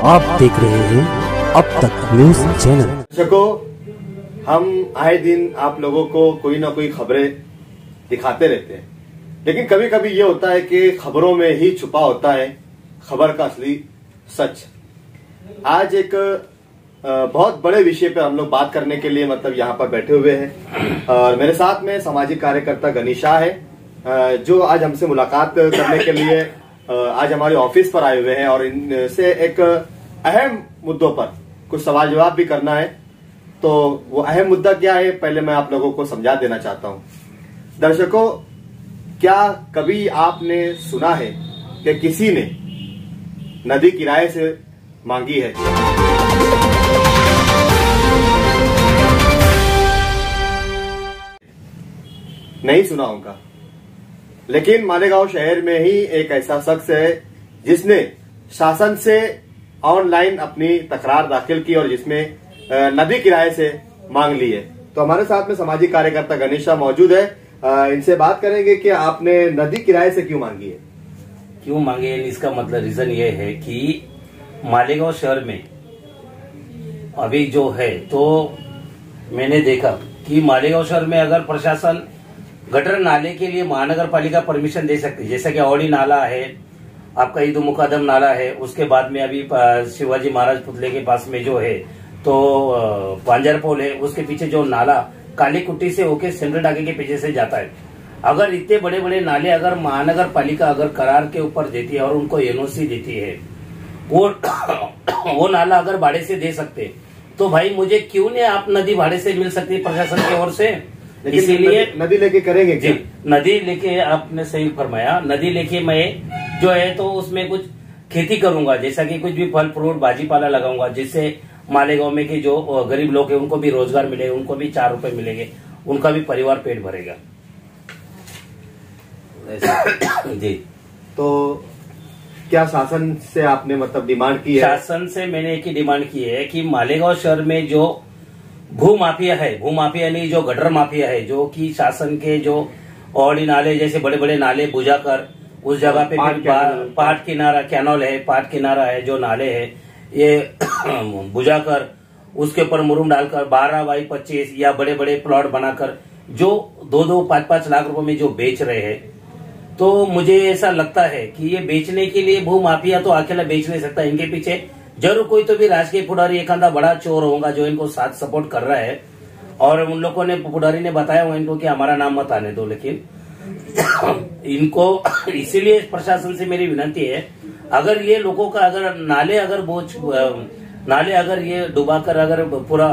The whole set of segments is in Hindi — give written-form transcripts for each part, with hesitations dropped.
आप देख रहे हैं अब तक न्यूज चैनल। दर्शकों, हम आए दिन आप लोगों को कोई ना कोई खबरें दिखाते रहते हैं, लेकिन कभी कभी ये होता है कि खबरों में ही छुपा होता है खबर का असली सच। आज एक बहुत बड़े विषय पे हम लोग बात करने के लिए यहाँ पर बैठे हुए हैं और मेरे साथ में सामाजिक कार्यकर्ता गनीशा है, जो आज हमसे मुलाकात करने के लिए आज हमारे ऑफिस पर आए हुए हैं और इनसे एक अहम मुद्दों पर कुछ सवाल जवाब भी करना है। तो वो अहम मुद्दा क्या है, पहले मैं आप लोगों को समझा देना चाहता हूं। दर्शकों, क्या कभी आपने सुना है कि किसी ने नदी किराए से मांगी है? नहीं सुना होगा, लेकिन मालेगांव शहर में ही एक ऐसा शख्स है जिसने शासन से ऑनलाइन अपनी तकरार दाखिल की और जिसमें नदी किराए से मांग ली है। तो हमारे साथ में सामाजिक कार्यकर्ता गनीशा मौजूद है, इनसे बात करेंगे कि आपने नदी किराए से क्यों मांगी है। क्यों मांगे है, इसका मतलब रीजन ये है कि मालेगांव शहर में अभी जो है, तो मैंने देखा कि मालेगांव शहर में अगर प्रशासन गटर नाले के लिए महानगर पालिका परमिशन दे सकती है, जैसा कि औड़ी नाला है, आपका ईद मुकादम नाला है, उसके बाद में अभी शिवाजी महाराज पुतले के पास में जो है तो पांजरपोल है, उसके पीछे जो नाला काली कुट्टी से होके सेंट्रल डाके के पीछे से जाता है। अगर इतने बड़े बड़े नाले अगर महानगर पालिका अगर करार के ऊपर देती है और उनको एनओसी देती है, वो नाला अगर भाड़े से दे सकते, तो भाई मुझे क्यों नहीं आप नदी भाड़े से मिल सकती है प्रशासन की ओर से। इसीलिए नदी लेके करेंगे जी, नदी लेके आपने सही फरमाया, नदी लेके मैं जो है तो उसमें कुछ खेती करूंगा, जैसा कि कुछ भी फल फ्रूट भाजीपाला लगाऊंगा, जिससे मालेगांव में के जो गरीब लोग हैं उनको भी रोजगार मिलेगा, उनको भी 4 रुपए मिलेंगे, उनका भी परिवार पेट भरेगा। जी, तो क्या शासन से आपने डिमांड की है? शासन से मैंने एक ही डिमांड की है कि मालेगांव शहर में जो भू माफिया है, भू माफिया नहीं जो गटर माफिया है, जो कि शासन के जो औड़ी नाले जैसे बड़े बड़े नाले बुझाकर उस जगह पे पाट किनारा कैनल है, पाट किनारा है, जो नाले है ये बुझाकर उसके ऊपर मुरुम डालकर 12 बाई 25 या बड़े बड़े प्लॉट बनाकर जो 2-2, 5-5 लाख रुपए में जो बेच रहे हैं, तो मुझे ऐसा लगता है कि ये बेचने के लिए भू माफिया तो अकेला बेच नहीं सकता, इनके पीछे जरूर कोई तो भी राजकीय पुडारी एक आधा बड़ा चोर होगा जो इनको साथ सपोर्ट कर रहा है। और उन लोगों ने पुडारी ने बताया हुआ इनको कि हमारा नाम मत आने दो, लेकिन इनको इसीलिए प्रशासन से मेरी विनती है, अगर ये लोगों का अगर नाले अगर ये डुबाकर अगर पूरा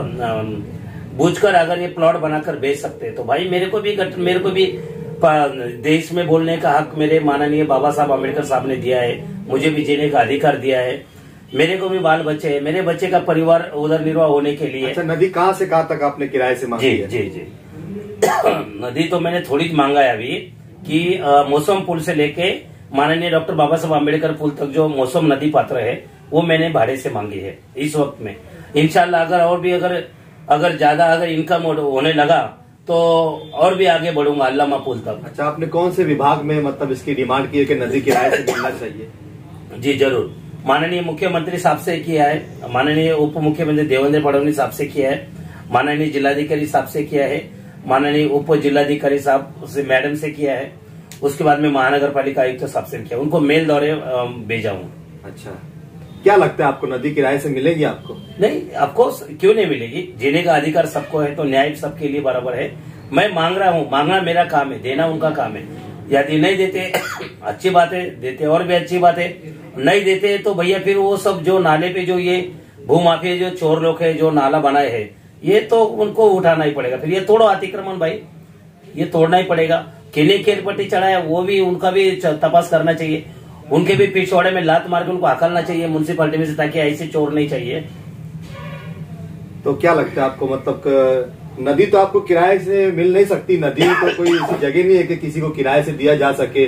बूझकर अगर ये प्लॉट बनाकर बेच सकते, तो भाई मेरे को भी देश में बोलने का हक मेरे माननीय बाबा साहब अम्बेडकर साहब ने दिया है, मुझे भी जीने का अधिकार दिया है, मेरे को भी बाल बच्चे है, मेरे बच्चे का परिवार उधर निर्वाह होने के लिए। अच्छा, नदी कहाँ से कहाँ तक आपने किराए से मांगी है? जी नदी तो मैंने थोड़ी मांगा है अभी कि मौसम पुल से लेके माननीय डॉक्टर बाबा साहब अम्बेडकर पुल तक जो मौसम नदी पात्र है वो मैंने भाड़े से मांगी है इस वक्त में। इंशाल्लाह अगर और भी अगर ज्यादा अगर इनकम होने लगा तो और भी आगे बढ़ूंगा अल्लामा पुल तक। अच्छा, आपने कौन से विभाग में इसकी डिमांड की है कि नदी किराए से मिलना चाहिए? जी जरूर, माननीय मुख्यमंत्री साहब से किया है, माननीय उप मुख्यमंत्री देवेंद्र फडणवीस साहब से किया है, माननीय जिलाधिकारी साहब से किया है, माननीय उप जिलाधिकारी साहब से मैडम से किया है, उसके बाद में महानगर पालिका आयुक्त साहब से किया, उनको मेल दौरे भेजा हूँ। अच्छा, क्या लगता है आपको नदी किराए से मिलेगी? आपको नहीं, आपको क्यों नहीं मिलेगी? जीने का अधिकार सबको है, तो न्याय सबके लिए बराबर है। मैं मांग रहा हूँ, मांगना मेरा काम है, देना उनका काम है। यदि नहीं देते अच्छी बात है, देते और भी अच्छी बात है, नहीं देते तो भैया फिर वो सब जो नाले पे जो ये भू माफिया जो चोर लोग है जो नाला बनाए है, ये तो उनको उठाना ही पड़ेगा। फिर ये तोड़ो अतिक्रमण भाई, ये तोड़ना ही पड़ेगा। किन्हीं खेल पट्टी चढ़ाया वो भी उनका भी तपास करना चाहिए, उनके भी पिछवाड़े में लात मार के उनको हकलना चाहिए म्युनिसिपालिटी में से, ताकि ऐसे चोर नहीं चाहिए। तो क्या लगता है आपको, नदी तो आपको किराए से मिल नहीं सकती, नदी तो कोई ऐसी जगह नहीं है कि किसी को किराए से दिया जा सके,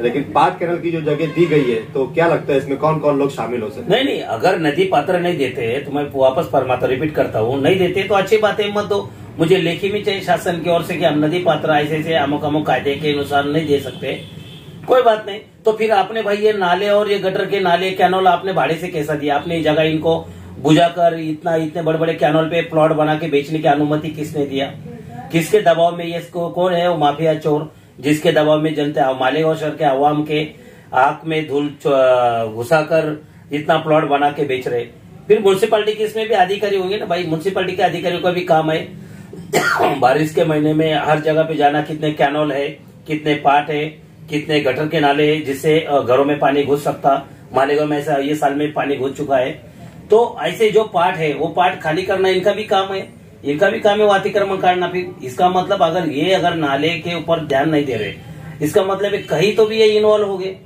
लेकिन पाट कैनल की जो जगह दी गई है, तो क्या लगता है इसमें कौन कौन लोग शामिल हो सकते? नहीं, अगर नदी पात्र नहीं देते तो मैं वापस फरमाता रिपीट करता हूँ, नहीं देते तो अच्छी बात है, मत दो। मुझे लेखी में चाहिए शासन की ओर से कि हम नदी पात्र ऐसे अमुक कायदे के अनुसार नहीं दे सकते, कोई बात नहीं। तो फिर आपने भाई ये नाले और ये गटर के नाले कैनोल आपने भाड़े से कैसा दिया? आपने ये जगह इनको बुझाकर इतने बड़े बड़े कैनोल पे प्लॉट बना के बेचने की अनुमति किसने दिया? किसके दबाव में? ये कौन है वो माफिया चोर जिसके दबाव में जनता मालेगांव शहर के आवाम के आंख में धूल घुसाकर इतना प्लॉट बना के बेच रहे? फिर म्युनिसिपालिटी के इसमें भी अधिकारी होंगे ना भाई। म्युनिसिपालिटी के अधिकारियों का भी काम है बारिश के महीने में हर जगह पे जाना, कितने कैनोल है, कितने पाट है, कितने गटर के नाले है जिससे घरों में पानी घुस सकता। मालेगांव में ऐसा ये साल में पानी घुस चुका है। तो ऐसे जो पाट है वो पाट खाली करना इनका भी काम है। इनका भी काम है वो अतिक्रमण काटना। फिर इसका मतलब अगर नाले के ऊपर ध्यान नहीं दे रहे, इसका मतलब है कहीं तो भी ये इन्वॉल्व हो गए।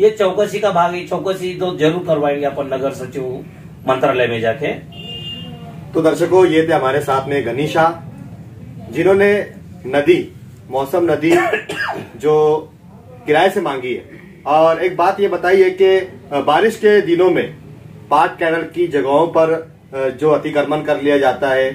ये चौकसी का भाग है। चौकसी तो जरूर करवाएंगे अपन नगर सचिव मंत्रालय में जाके। तो दर्शकों, ये थे हमारे साथ में गनीशा, जिन्होंने नदी, मौसम नदी जो किराए से मांगी है। और एक बात ये बताई है कि बारिश के दिनों में पाट कैनल की जगहों पर जो अतिक्रमण कर लिया जाता है,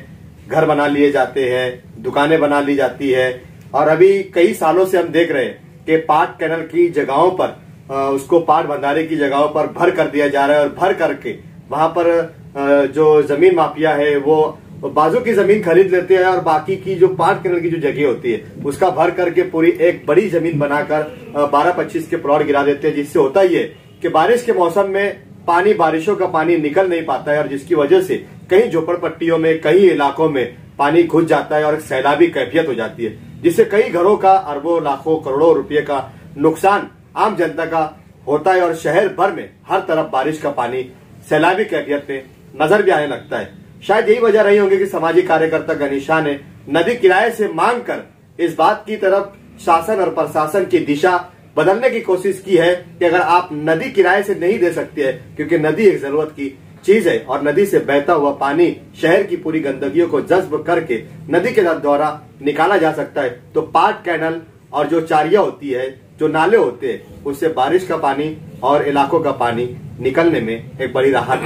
घर बना लिए जाते हैं, दुकानें बना ली जाती है। और अभी कई सालों से हम देख रहे हैं कि पाट कैनल की जगहों पर उसको पाट भंडारे की जगहों पर भर कर दिया जा रहा है। और भर करके वहां पर जो जमीन माफिया है वो बाजू की जमीन खरीद लेते हैं और बाकी की जो पाट कैनल की जो जगह होती है उसका भर करके पूरी एक बड़ी जमीन बनाकर 12-25 के प्लॉट गिरा देते हैं। जिससे होता ही है कि बारिश के मौसम में पानी, बारिशों का पानी निकल नहीं पाता है और जिसकी वजह से कई झोपड़पट्टियों में, कई इलाकों में पानी घुस जाता है और सैलाबी कैफियत हो जाती है, जिससे कई घरों का अरबों, लाखों, करोड़ों रुपये का नुकसान आम जनता का होता है। और शहर भर में हर तरफ बारिश का पानी सैलाबी कैफियत में नजर भी आने लगता है। शायद यही वजह रही होगी कि सामाजिक कार्यकर्ता गनीशा ने नदी किराए से मांगकर इस बात की तरफ शासन और प्रशासन की दिशा बदलने की कोशिश की है कि अगर आप नदी किराए से नहीं दे सकते हैं, क्योंकि नदी एक जरूरत की चीज है और नदी से बहता हुआ पानी शहर की पूरी गंदगियों को जज्ब करके नदी के द्वारा निकाला जा सकता है, तो पाट कैनल और जो चारिया होती है, जो नाले होते हैं, उससे बारिश का पानी और इलाकों का पानी निकलने में एक बड़ी राहत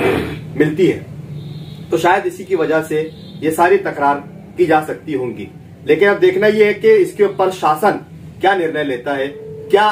मिलती है। तो शायद इसी की वजह से ये सारी तकरार की जा सकती होंगी। लेकिन अब देखना यह है कि इसके ऊपर शासन क्या निर्णय लेता है। क्या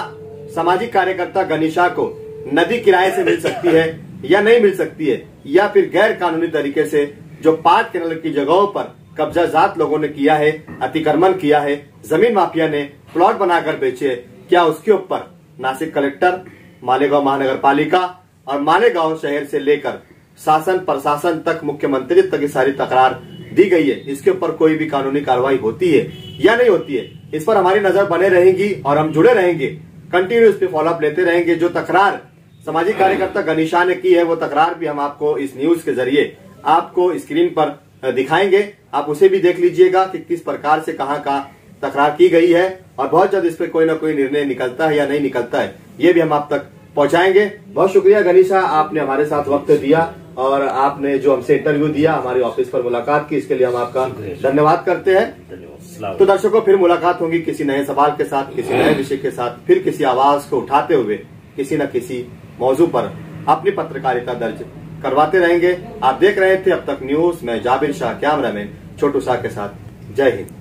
सामाजिक कार्यकर्ता गनीशा को नदी किराए से मिल सकती है या नहीं मिल सकती है, या फिर गैर कानूनी तरीके से जो पाट कैनल की जगहों पर कब्जाजात लोगों ने किया है, अतिक्रमण किया है, जमीन माफिया ने प्लॉट बनाकर बेचे, क्या उसके ऊपर नासिक कलेक्टर, मालेगांव महानगर पालिका और मालेगांव शहर से लेकर शासन प्रशासन तक, मुख्यमंत्री तक ये सारी तकरार दी गई है, इसके ऊपर कोई भी कानूनी कार्रवाई होती है या नहीं होती है, इस पर हमारी नजर बने रहेगी और हम जुड़े रहेंगे, कंटिन्यू इस पे फॉलोअप लेते रहेंगे। जो तकरार सामाजिक कार्यकर्ता गनीशा ने की है वो तकरार भी हम आपको इस न्यूज के जरिए आपको स्क्रीन पर दिखाएंगे। आप उसे भी देख लीजिएगा कि किस प्रकार से कहाँ का तकरार की गई है और बहुत जल्द इस पे कोई ना कोई निर्णय निकलता है या नहीं निकलता है, ये भी हम आप तक पहुंचाएंगे। बहुत शुक्रिया गनीशा, आपने हमारे साथ वक्त दिया और आपने जो हमसे इंटरव्यू दिया, हमारे ऑफिस पर मुलाकात की, इसके लिए हम आपका धन्यवाद करते हैं। तो दर्शकों, फिर मुलाकात होगी किसी नए सवाल के साथ, किसी नए विषय के साथ, फिर किसी आवाज को उठाते हुए किसी न किसी मौजू पर अपनी पत्रकारिता दर्ज करवाते रहेंगे। आप देख रहे थे अब तक न्यूज, मैं जाबिर शाह, कैमरामैन छोटू शाह के साथ। जय हिंद।